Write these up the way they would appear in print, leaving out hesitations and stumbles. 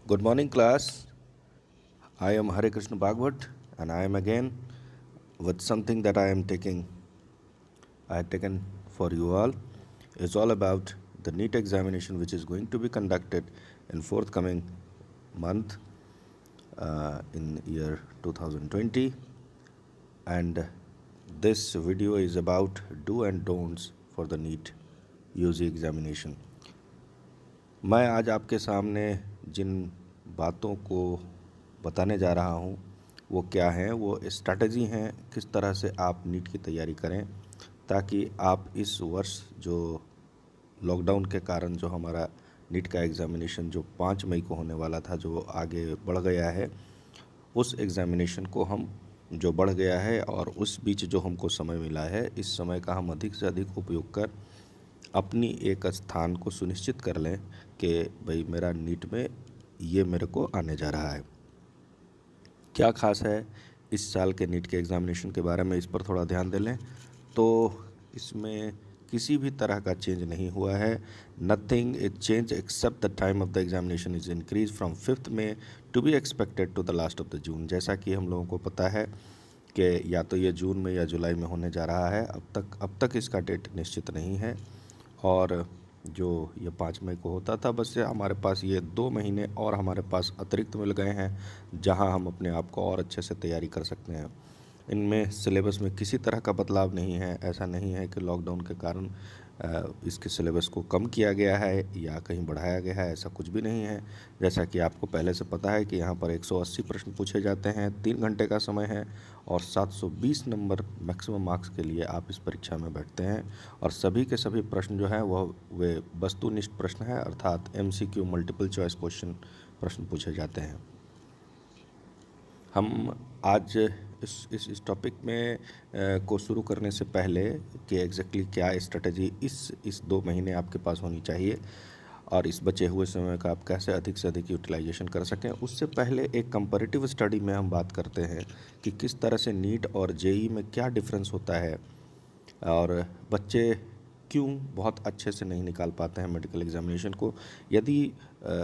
Good morning, class. I am Hare Krishna Bhagwat, and I am again with something that I had taken for you all. It's all about the NEET examination, which is going to be conducted in forthcoming month in year 2020. And this video is about do and don'ts for the NEET UG examination. मैं आज आपके सामने जिन बातों को बताने जा रहा हूँ वो क्या हैं, वो स्ट्रैटेजी हैं किस तरह से आप नीट की तैयारी करें ताकि आप इस वर्ष जो लॉकडाउन के कारण जो हमारा नीट का एग्ज़ामिनेशन जो 5 मई को होने वाला था, जो आगे बढ़ गया है, उस एग्ज़ामिनेशन को हम जो बढ़ गया है और उस बीच जो हमको समय मिला है, इस समय का हम अधिक से अधिक उपयोग कर अपनी एक स्थान को सुनिश्चित कर लें कि भाई मेरा नीट में ये मेरे को आने जा रहा है। क्या ख़ास है इस साल के नीट के एग्ज़ामिनेशन के बारे में, इस पर थोड़ा ध्यान दे लें तो इसमें किसी भी तरह का चेंज नहीं हुआ है। Nothing is change except the time of the examination is increase from 5 May to be expected to the last of the June. जैसा कि हम लोगों को पता है कि या तो ये जून में या जुलाई में होने जा रहा है। अब तक इसका डेट निश्चित नहीं है और जो ये 5 मई को होता था, बस ये हमारे पास ये 2 महीने और हमारे पास अतिरिक्त मिल गए हैं जहां हम अपने आप को और अच्छे से तैयारी कर सकते हैं। इनमें सिलेबस में किसी तरह का बदलाव नहीं है। ऐसा नहीं है कि लॉकडाउन के कारण इसके सिलेबस को कम किया गया है या कहीं बढ़ाया गया है, ऐसा कुछ भी नहीं है। जैसा कि आपको पहले से पता है कि यहाँ पर 180 प्रश्न पूछे जाते हैं, 3 घंटे का समय है और 720 नंबर मैक्सिमम मार्क्स के लिए आप इस परीक्षा में बैठते हैं। और सभी के सभी प्रश्न जो हैं वे वस्तुनिष्ठ प्रश्न हैं, अर्थात MCQ मल्टीपल चॉइस क्वेश्चन प्रश्न पूछे जाते हैं। हम आज इस टॉपिक में को शुरू करने से पहले कि एग्जैक्टली क्या स्ट्रेटजी इस 2 महीने आपके पास होनी चाहिए और इस बचे हुए समय का आप कैसे अधिक से अधिक यूटिलाइजेशन कर सकें, उससे पहले एक कंपैरेटिव स्टडी में हम बात करते हैं कि किस तरह से नीट और जेई में क्या डिफरेंस होता है और बच्चे क्यों बहुत अच्छे से नहीं निकाल पाते हैं मेडिकल एग्जामिनेशन को। यदि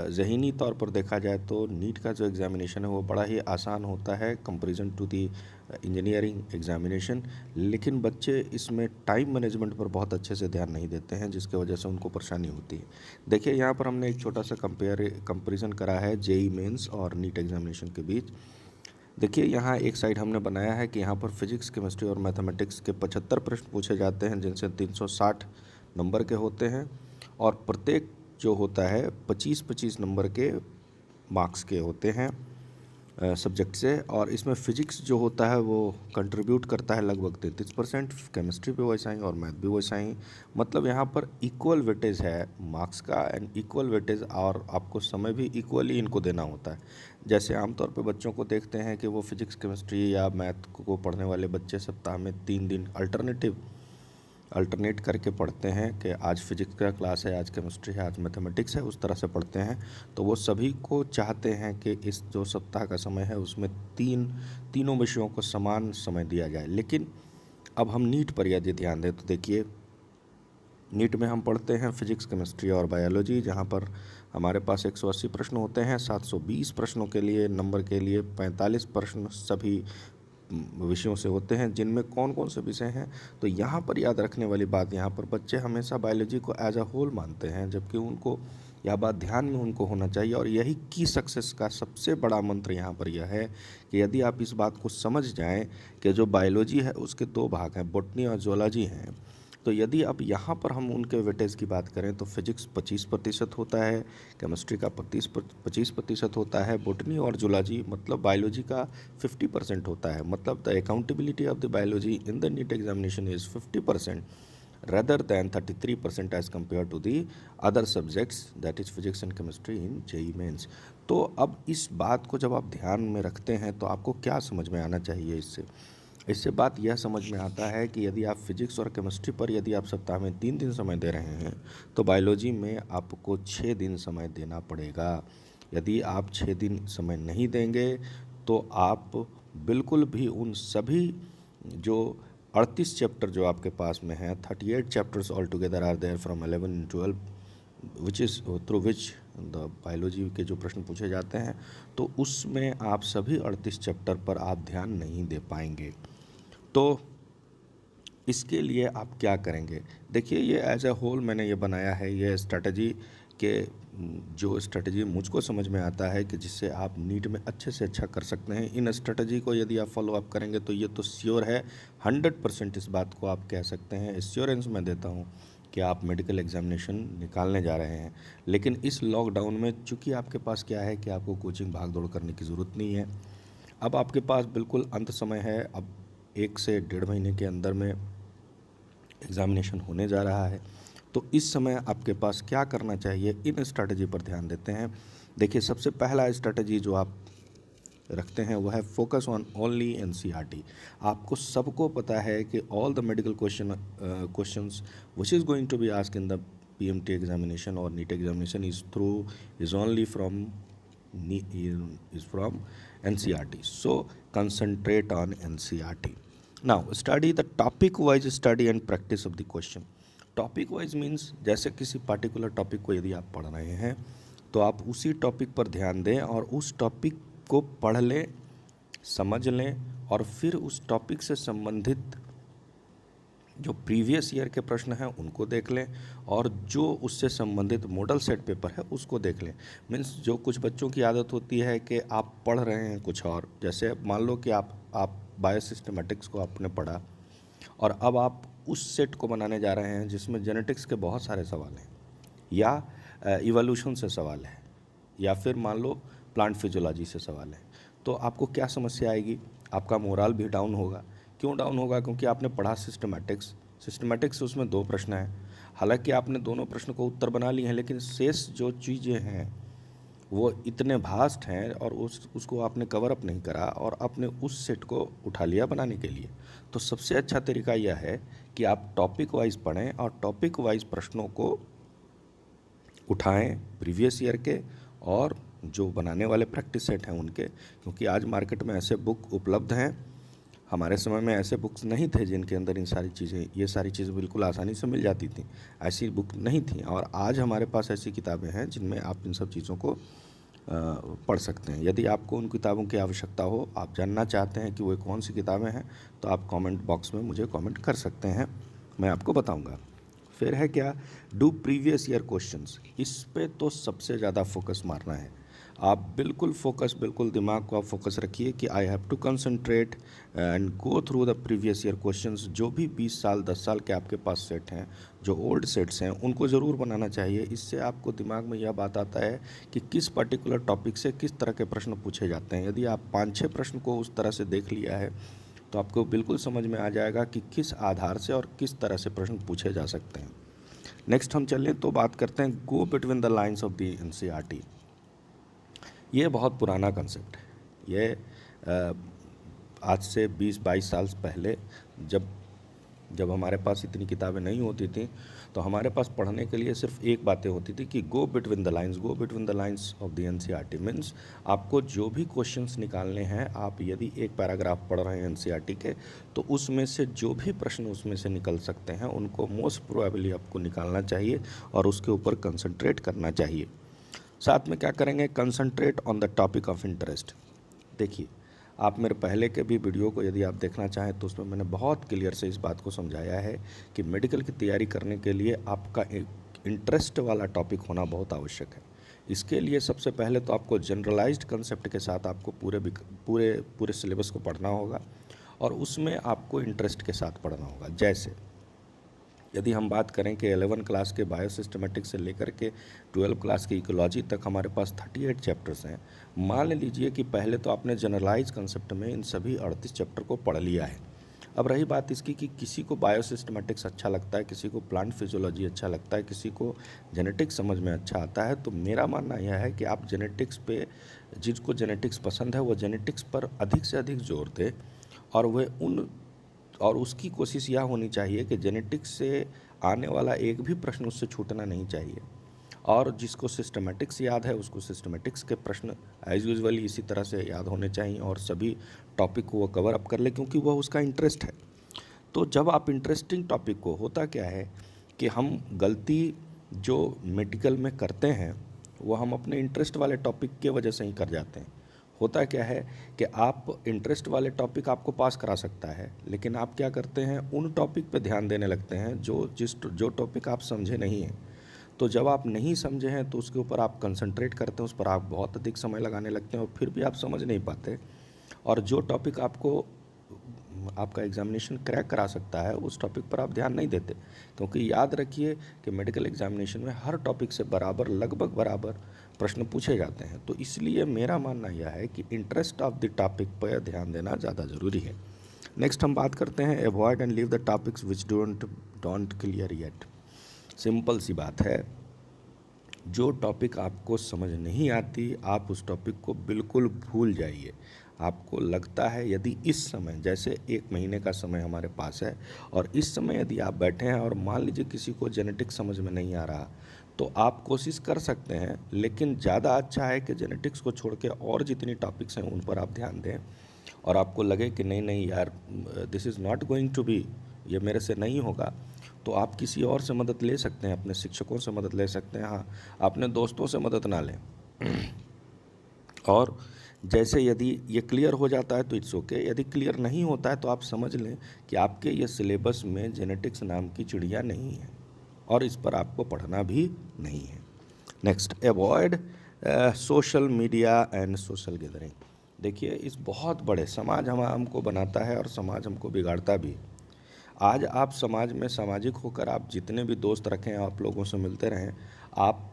ज़हनी तौर पर देखा जाए तो नीट का जो एग्ज़ामिनेशन है वो बड़ा ही आसान होता है comparison to the engineering examination, लेकिन बच्चे इसमें टाइम मैनेजमेंट पर बहुत अच्छे से ध्यान नहीं देते हैं, जिसके वजह से उनको परेशानी होती है। देखिए, यहाँ पर हमने एक छोटा सा कंपेरिजन करा है जेई मेंस और नीट एग्ज़ामिनेशन के बीच। देखिए, यहाँ एक साइड हमने बनाया है कि यहाँ पर फिजिक्स, केमिस्ट्री और मैथमेटिक्स के 75 प्रश्न पूछे जाते हैं, जिनसे 360 नंबर के होते हैं और प्रत्येक जो होता है 25-25 नंबर के मार्क्स के होते हैं सब्जेक्ट से। और इसमें फ़िज़िक्स जो होता है वो कंट्रीब्यूट करता है लगभग 33%, केमिस्ट्री भी वैसा ही और मैथ भी वैसा ही। मतलब यहाँ पर इक्वल वेटेज है मार्क्स का एंड इक्वल वेटेज, और आपको समय भी इक्वली इनको देना होता है। जैसे आमतौर पे बच्चों को देखते हैं कि वो फिज़िक्स, केमिस्ट्री या मैथ को पढ़ने वाले बच्चे सप्ताह में 3 दिन अल्टरनेट करके पढ़ते हैं कि आज फिजिक्स का क्लास है, आज केमिस्ट्री है, आज मैथमेटिक्स है, उस तरह से पढ़ते हैं। तो वो सभी को चाहते हैं कि इस जो सप्ताह का समय है उसमें तीनों विषयों को समान समय दिया जाए। लेकिन अब हम नीट पर यदि ध्यान दें तो देखिए, नीट में हम पढ़ते हैं फिजिक्स, केमिस्ट्री और बायोलॉजी, जहाँ पर हमारे पास 180 प्रश्न होते हैं। 720 प्रश्नों के लिए नंबर के लिए 45 प्रश्न सभी विषयों से होते हैं, जिनमें कौन कौन से विषय हैं। तो यहाँ पर याद रखने वाली बात, यहाँ पर बच्चे हमेशा बायोलॉजी को एज अ होल मानते हैं, जबकि उनको यह बात ध्यान में उनको होना चाहिए। और यही की सक्सेस का सबसे बड़ा मंत्र यहाँ पर यह है कि यदि आप इस बात को समझ जाएं कि जो बायोलॉजी है उसके 2 भाग हैं, बॉटनी और जूलॉजी हैं। तो यदि अब यहाँ पर हम उनके वेटेज की बात करें तो फिजिक्स 25% होता है, केमिस्ट्री का 25% होता है, बॉटनी और जूलॉजी मतलब बायोलॉजी का 50% होता है। मतलब the accountability of the biology in the NEET examination is 50% rather than 33% as compared to the other subjects, that is physics and chemistry in JEE mains। तो अब इस बात को जब आप ध्यान में रखते हैं तो आपको क्या समझ में आना चाहिए इससे बात यह समझ में आता है कि यदि आप फिजिक्स और केमिस्ट्री पर यदि आप सप्ताह में 3 दिन समय दे रहे हैं तो बायोलॉजी में आपको 6 दिन समय देना पड़ेगा। यदि आप 6 दिन समय नहीं देंगे तो आप बिल्कुल भी उन सभी जो 38 चैप्टर जो आपके पास में हैं, 38 chapters all together are there from 11 and 12 which is through which biology के जो प्रश्न पूछे जाते हैं, तो उसमें आप सभी 38 चैप्टर पर आप ध्यान नहीं दे पाएंगे। तो इसके लिए आप क्या करेंगे? देखिए, ये एज ए होल मैंने ये बनाया है, ये स्ट्रैटेजी के जो स्ट्रैटेजी मुझको समझ में आता है कि जिससे आप नीट में अच्छे से अच्छा कर सकते हैं। इन स्ट्रैटेजी को यदि आप फॉलो अप करेंगे तो ये तो श्योर है, 100% इस बात को आप कह सकते हैं, एश्योरेंस मैं देता हूँ कि आप मेडिकल एग्जामिनेशन निकालने जा रहे हैं। लेकिन इस लॉकडाउन में चूँकि आपके पास क्या है कि आपको कोचिंग भाग दौड़ करने की ज़रूरत नहीं है। अब आपके पास बिल्कुल अंत समय है, अब 1 से 1.5 महीने के अंदर में एग्ज़ामिनेशन होने जा रहा है। तो इस समय आपके पास क्या करना चाहिए, इन स्ट्रैटेजी पर ध्यान देते हैं। देखिए, सबसे पहला स्ट्रैटेजी जो आप रखते हैं वो है फोकस ऑन ओनली एनसीईआरटी। आपको सबको पता है कि all the medical questions which is going to be asked in the PMT examination और NEET examination is only from NCERT. So concentrate on NCERT. Now study the topic wise study and practice of the question. Topic wise means जैसे किसी particular topic को यदि आप पढ़ रहे हैं तो आप उसी टॉपिक पर ध्यान दें और उस टॉपिक को पढ़ लें, समझ लें और फिर उस टॉपिक से संबंधित जो प्रीवियस ईयर के प्रश्न हैं उनको देख लें और जो उससे संबंधित मॉडल सेट पेपर है उसको देख लें। मीन्स जो कुछ बच्चों की आदत होती है कि आप पढ़ रहे हैं कुछ और, जैसे मान लो कि आप बायोसिस्टमेटिक्स को आपने पढ़ा और अब आप उस सेट को बनाने जा रहे हैं जिसमें जेनेटिक्स के बहुत सारे सवाल हैं या इवोल्यूशन से सवाल है या फिर मान लो प्लांट फिजियोलॉजी से सवाल है। तो आपको क्या समस्या आएगी? आपका मोरल भी डाउन होगा। क्यों डाउन होगा? क्योंकि आपने पढ़ा सिस्टमैटिक्स उसमें 2 प्रश्न हैं। हालांकि आपने दोनों प्रश्न को उत्तर बना लिए हैं, लेकिन शेष जो चीज़ें हैं वो इतने भास्ट हैं और उसको आपने कवर अप नहीं करा और आपने उस सेट को उठा लिया बनाने के लिए। तो सबसे अच्छा तरीका यह है कि आप टॉपिक वाइज पढ़ें और टॉपिक वाइज प्रश्नों को उठाएं प्रीवियस ईयर के और जो बनाने वाले प्रैक्टिस सेट हैं उनके, क्योंकि आज मार्केट में ऐसे बुक उपलब्ध हैं। हमारे समय में ऐसे बुक्स नहीं थे जिनके अंदर ये सारी चीज़ें बिल्कुल आसानी से मिल जाती थी। ऐसी बुक नहीं थी और आज हमारे पास ऐसी किताबें हैं जिनमें आप इन सब चीज़ों को पढ़ सकते हैं। यदि आपको उन किताबों की आवश्यकता हो, आप जानना चाहते हैं कि वो कौन सी किताबें हैं, तो आप कमेंट बॉक्स में मुझे कमेंट कर सकते हैं, मैं आपको बताऊंगा। फिर है क्या, डू प्रीवियस ईयर क्वेश्चंस। इस पे तो सबसे ज़्यादा फोकस मारना है। आप बिल्कुल दिमाग को आप फोकस रखिए कि I have to concentrate and go through the previous year questions. जो भी 20 साल 10 साल के आपके पास सेट हैं, जो ओल्ड सेट्स हैं, उनको ज़रूर बनाना चाहिए। इससे आपको दिमाग में यह बात आता है कि किस पर्टिकुलर टॉपिक से किस तरह के प्रश्न पूछे जाते हैं। यदि आप 5-6 प्रश्न को उस तरह से देख लिया है तो आपको बिल्कुल समझ में आ जाएगा कि किस आधार से और किस तरह से प्रश्न पूछे जा सकते हैं। नेक्स्ट हम चलें तो बात करते हैं go between the lines of the NCERT. ये बहुत पुराना कंसेप्ट है। ये आज से 20-22 साल पहले जब हमारे पास इतनी किताबें नहीं होती थी तो हमारे पास पढ़ने के लिए सिर्फ एक बातें होती थी कि go between the lines of the NCERT. Means आपको जो भी क्वेश्चंस निकालने हैं, आप यदि एक पैराग्राफ पढ़ रहे हैं एनसीईआरटी के, तो उसमें से जो भी प्रश्न उसमें से निकल सकते हैं उनको मोस्ट प्रोबेबली आपको निकालना चाहिए और उसके ऊपर कंसंट्रेट करना चाहिए। साथ में क्या करेंगे, concentrate on the topic of interest. देखिए, आप मेरे पहले के भी वीडियो को यदि आप देखना चाहें तो उसमें मैंने बहुत क्लियर से इस बात को समझाया है कि मेडिकल की तैयारी करने के लिए आपका एक इंटरेस्ट वाला टॉपिक होना बहुत आवश्यक है। इसके लिए सबसे पहले तो आपको जनरलाइज्ड कंसेप्ट के साथ आपको पूरे सिलेबस को पढ़ना होगा और उसमें आपको इंटरेस्ट के साथ पढ़ना होगा। जैसे यदि हम बात करें कि 11 क्लास के बायोसिस्टमेटिक्स से लेकर के 12 क्लास की इकोलॉजी तक हमारे पास 38 चैप्टर्स हैं। मान लीजिए कि पहले तो आपने जनरलाइज कंसेप्ट में इन सभी 38 चैप्टर को पढ़ लिया है। अब रही बात इसकी कि किसी को बायोसिस्टमेटिक्स अच्छा लगता है, किसी को प्लांट फिजियोलॉजी अच्छा लगता है, किसी को जेनेटिक्स समझ में अच्छा आता है। तो मेरा मानना यह है कि आप जेनेटिक्स पे, जिसको जेनेटिक्स पसंद है वो जेनेटिक्स पर अधिक से अधिक जोर दे और उसकी कोशिश यह होनी चाहिए कि जेनेटिक्स से आने वाला एक भी प्रश्न उससे छूटना नहीं चाहिए। और जिसको सिस्टमेटिक्स याद है उसको सिस्टमेटिक्स के प्रश्न एज यूजुअली इसी तरह से याद होने चाहिए और सभी टॉपिक को वो कवर अप कर ले, क्योंकि वह उसका इंटरेस्ट है। तो जब आप इंटरेस्टिंग टॉपिक को, होता क्या है कि हम गलती जो मेडिकल में करते हैं वो हम अपने इंटरेस्ट वाले टॉपिक के वजह से ही कर जाते हैं। होता क्या है कि आप इंटरेस्ट वाले टॉपिक आपको पास करा सकता है, लेकिन आप क्या करते हैं, उन टॉपिक पे ध्यान देने लगते हैं जो टॉपिक आप समझे नहीं हैं। तो जब आप नहीं समझे हैं तो उसके ऊपर आप कंसंट्रेट करते हैं, उस पर आप बहुत अधिक समय लगाने लगते हैं और फिर भी आप समझ नहीं पाते। और जो टॉपिक आपको आपका एग्जामिनेशन क्रैक करा सकता है, उस टॉपिक पर आप ध्यान नहीं देते। क्योंकि याद रखिए कि मेडिकल एग्जामिनेशन में हर टॉपिक से बराबर, लगभग बराबर प्रश्न पूछे जाते हैं। तो इसलिए मेरा मानना यह है कि इंटरेस्ट ऑफ द टॉपिक पर ध्यान देना ज़्यादा ज़रूरी है। नेक्स्ट हम बात करते हैं avoid and leave the topics which don't clear yet. Simple सी बात है, जो टॉपिक आपको समझ नहीं आती, आप उस टॉपिक को बिल्कुल भूल जाइए। आपको लगता है यदि इस समय, जैसे 1 महीने का समय हमारे पास है, और इस समय यदि आप बैठे हैं और मान लीजिए किसी को जेनेटिक्स समझ में नहीं आ रहा, तो आप कोशिश कर सकते हैं, लेकिन ज़्यादा अच्छा है कि जेनेटिक्स को छोड़ के और जितनी टॉपिक्स हैं उन पर आप ध्यान दें। और आपको लगे कि नहीं नहीं यार, this is not going to be, ये मेरे से नहीं होगा, तो आप किसी और से मदद ले सकते हैं, अपने शिक्षकों से मदद ले सकते हैं। हाँ, अपने दोस्तों से मदद ना लें। और जैसे यदि ये क्लियर हो जाता है तो इट्स ओके, यदि क्लियर नहीं होता है तो आप समझ लें कि आपके ये सिलेबस में जेनेटिक्स नाम की चिड़िया नहीं है और इस पर आपको पढ़ना भी नहीं है। Next, avoid social media and social gathering. देखिए, इस बहुत बड़े समाज हमको बनाता है और समाज हमको बिगाड़ता भी है। आज आप समाज में सामाजिक होकर आप जितने भी दोस्त रखें, आप लोगों से मिलते रहें। आप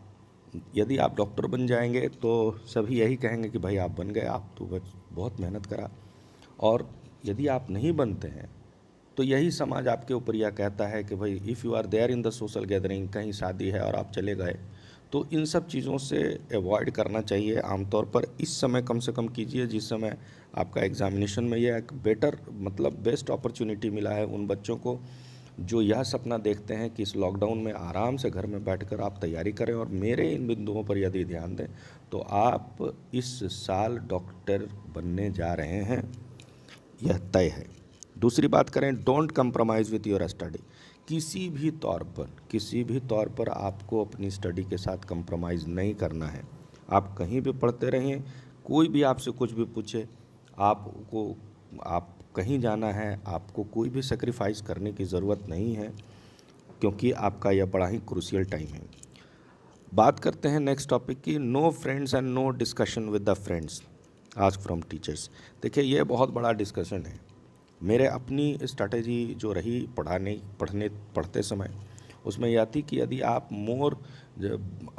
यदि आप डॉक्टर बन जाएंगे तो सभी यही कहेंगे कि भाई आप बन गए, आप तो बस बहुत मेहनत करा। और यदि आप नहीं बनते हैं तो यही समाज आपके ऊपर यह कहता है कि भाई if you are there in the social gathering, कहीं शादी है और आप चले गए, तो इन सब चीज़ों से अवॉइड करना चाहिए। आमतौर पर इस समय कम से कम कीजिए जिस समय आपका एग्जामिनेशन में यह एक बेटर, मतलब बेस्ट अपॉर्चुनिटी मिला है उन बच्चों को जो यह सपना देखते हैं कि इस लॉकडाउन में आराम से घर में बैठकर आप तैयारी करें। और मेरे इन बिंदुओं पर यदि ध्यान दें तो आप इस साल डॉक्टर बनने जा रहे हैं, यह तय है। दूसरी बात करें, don't compromise with your study. किसी भी तौर पर आपको अपनी स्टडी के साथ कंप्रोमाइज़ नहीं करना है। आप कहीं भी पढ़ते रहें, कोई भी आपसे कुछ भी पूछे, आप कहीं जाना है, आपको कोई भी सेक्रीफाइस करने की ज़रूरत नहीं है, क्योंकि आपका यह बड़ा ही क्रूशियल टाइम है। बात करते हैं नेक्स्ट टॉपिक की, no friends and no discussion with the friends, ask from teachers. देखिए, ये बहुत बड़ा डिस्कशन है। मेरे अपनी स्ट्रैटेजी जो रही पढ़ते समय, उसमें यह थी कि यदि आप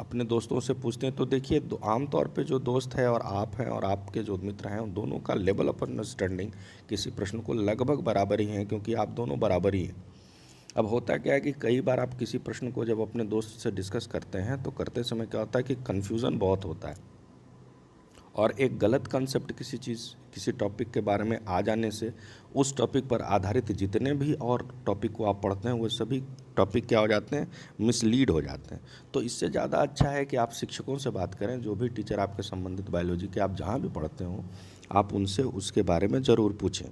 अपने दोस्तों से पूछते हैं तो देखिए, आमतौर पे जो दोस्त है और आप हैं और आपके जो मित्र हैं, उन दोनों का लेवल ऑफ अंडरस्टैंडिंग किसी प्रश्न को लगभग बराबर ही है, क्योंकि आप दोनों बराबर ही हैं। अब होता क्या है कि कई बार आप किसी प्रश्न को जब अपने दोस्त से डिस्कस करते हैं तो करते समय क्या होता है कि कन्फ्यूज़न बहुत होता है, और एक गलत कंसेप्ट किसी टॉपिक के बारे में आ जाने से उस टॉपिक पर आधारित जितने भी और टॉपिक को आप पढ़ते हैं वो सभी टॉपिक क्या हो जाते हैं, मिसलीड हो जाते हैं। तो इससे ज़्यादा अच्छा है कि आप शिक्षकों से बात करें, जो भी टीचर आपके संबंधित बायोलॉजी के आप जहाँ भी पढ़ते हो, आप उनसे उसके बारे में ज़रूर पूछें।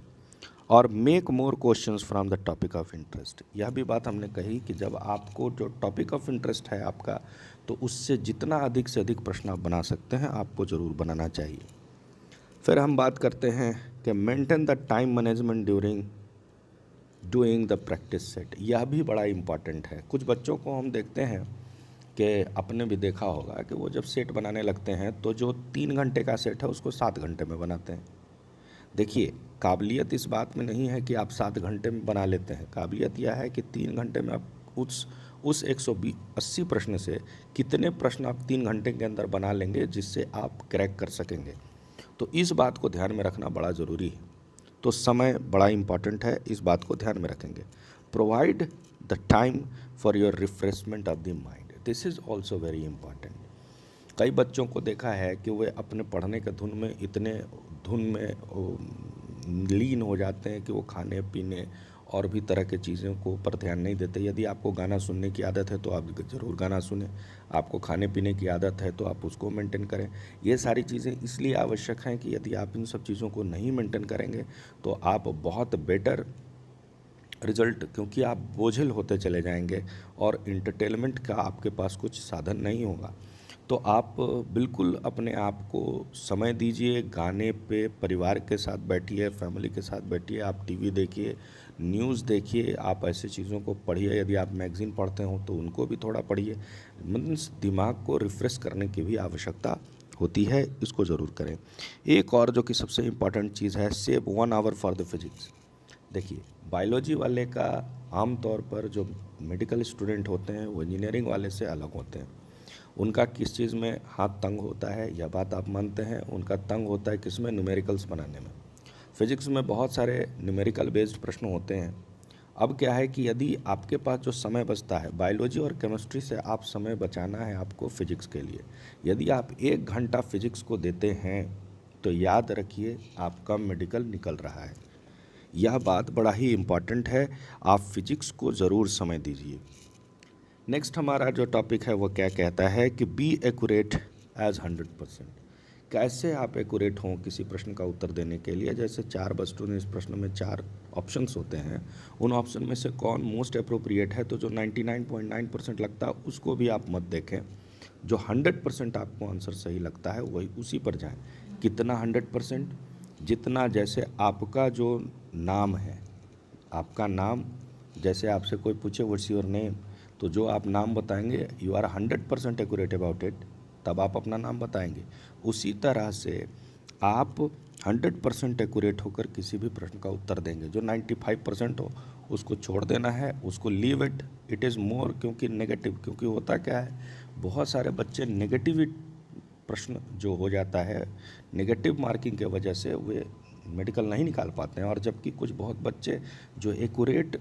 और make more questions from the topic of interest. यह भी बात हमने कही कि जब आपको जो टॉपिक ऑफ इंटरेस्ट है आपका, तो उससे जितना अधिक से अधिक प्रश्न आप बना सकते हैं, आपको ज़रूर बनाना चाहिए। फिर हम बात करते हैं कि maintain the time management during doing the practice set. यह भी बड़ा इम्पॉर्टेंट है। कुछ बच्चों को हम देखते हैं कि आपने भी देखा होगा कि वो जब सेट बनाने लगते हैं तो जो 3 घंटे का सेट है उसको 7 घंटे में बनाते हैं। देखिए, काबिलियत इस बात में नहीं है कि आप 7 घंटे में बना लेते हैं। काबिलियत यह है कि 3 घंटे में आप उस 180 प्रश्न से कितने प्रश्न आप 3 घंटे के अंदर बना लेंगे जिससे आप क्रैक कर सकेंगे। तो इस बात को ध्यान में रखना बड़ा ज़रूरी है। तो समय बड़ा इम्पॉर्टेंट है, इस बात को ध्यान में रखेंगे। Provide the time for your refreshment of the mind, this is also very important. कई बच्चों को देखा है कि वे अपने पढ़ने के धुन में लीन हो जाते हैं कि वो खाने पीने और भी तरह के चीज़ों को पर ध्यान नहीं देते। यदि आपको गाना सुनने की आदत है तो आप ज़रूर गाना सुनें, आपको खाने पीने की आदत है तो आप उसको मेंटेन करें। ये सारी चीज़ें इसलिए आवश्यक हैं कि यदि आप इन सब चीज़ों को नहीं मेंटेन करेंगे तो आप बहुत बेटर रिजल्ट, क्योंकि आप बोझिल होते चले जाएंगे और इंटरटेनमेंट का आपके पास कुछ साधन नहीं होगा। तो आप बिल्कुल अपने आप को समय दीजिए, गाने पे परिवार के साथ बैठिए, फैमिली के साथ बैठिए, आप टीवी देखिए, न्यूज़ देखिए, आप ऐसी चीज़ों को पढ़िए। यदि आप मैगज़ीन पढ़ते हो तो उनको भी थोड़ा पढ़िए। मीन्स दिमाग को रिफ़्रेश करने की भी आवश्यकता होती है, इसको ज़रूर करें। एक और जो कि सबसे इम्पॉर्टेंट चीज़ है, save 1 hour for the physics. देखिए, बायोलॉजी वाले का आम तौर पर जो मेडिकल स्टूडेंट होते हैं वो इंजीनियरिंग वाले से अलग होते हैं। उनका किस चीज़ में हाथ तंग होता है, यह बात आप मानते हैं। उनका तंग होता है किस में, न्यूमेरिकल्स बनाने में। फिजिक्स में बहुत सारे न्यूमेरिकल बेस्ड प्रश्न होते हैं। अब क्या है कि यदि आपके पास जो समय बचता है, बायोलॉजी और केमिस्ट्री से आप समय बचाना है आपको फिजिक्स के लिए। यदि आप 1 घंटा फिजिक्स को देते हैं तो याद रखिए आपका मेडिकल निकल रहा है। यह बात बड़ा ही इम्पॉर्टेंट है, आप फिजिक्स को ज़रूर समय दीजिए। नेक्स्ट हमारा जो टॉपिक है वो क्या कहता है कि बी एक्यूरेट एज 100%। कैसे आप एक्यूरेट हों किसी प्रश्न का उत्तर देने के लिए। जैसे 4 बच्चों ने इस प्रश्न में 4 ऑप्शंस होते हैं, उन ऑप्शन में से कौन मोस्ट अप्रोप्रिएट है, तो जो 99.9% लगता है उसको भी आप मत देखें। जो 100% आपको आंसर सही लगता है वही उसी पर जाएं। कितना 100%? जितना, जैसे आपका जो नाम है, आपका नाम, जैसे आपसे कोई पूछे व्हाट्स योर नेम, तो जो आप नाम बताएंगे you are 100% accurate about it, तब आप अपना नाम बताएंगे। उसी तरह से आप 100% एक्यूरेट होकर किसी भी प्रश्न का उत्तर देंगे। जो 95% हो उसको छोड़ देना है, उसको leave it, it is more, क्योंकि नेगेटिव, क्योंकि होता क्या है, बहुत सारे बच्चे नेगेटिव प्रश्न जो हो जाता है, नेगेटिव मार्किंग के वजह से वे मेडिकल नहीं निकाल पाते हैं। और जबकि कुछ बहुत बच्चे जो एक्यूरेट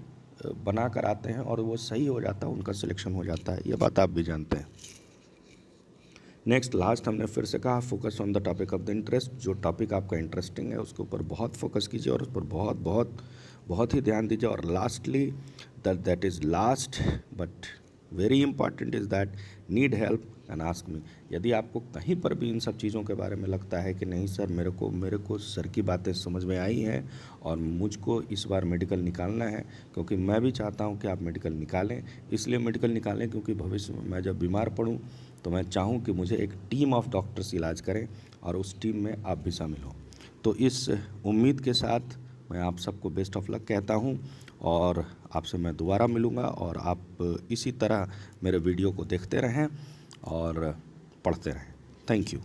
बना कर आते हैं और वो सही हो जाता है, उनका सिलेक्शन हो जाता है। ये बात आप भी जानते हैं। नेक्स्ट लास्ट हमने फिर से कहा, focus on the topic of the interest. जो टॉपिक आपका इंटरेस्टिंग है उसके ऊपर बहुत फोकस कीजिए और उस पर बहुत बहुत बहुत ही ध्यान दीजिए। और lastly, that is last but very important is that need help and ask me. यदि आपको कहीं पर भी इन सब चीज़ों के बारे में लगता है कि नहीं सर, मेरे को सर की बातें समझ में आई हैं और मुझको इस बार मेडिकल निकालना है, क्योंकि मैं भी चाहता हूं कि आप मेडिकल निकालें, इसलिए मेडिकल निकालें क्योंकि भविष्य में मैं जब बीमार पड़ूं तो मैं चाहूं कि मुझे एक टीम ऑफ डॉक्टर्स इलाज करें और उस टीम में आप भी शामिल हों। तो इस उम्मीद के साथ मैं आप सबको बेस्ट ऑफ लक कहता हूं और आपसे मैं दोबारा मिलूँगा। और आप इसी तरह मेरे वीडियो को देखते रहें और पढ़ते रहें। Thank you.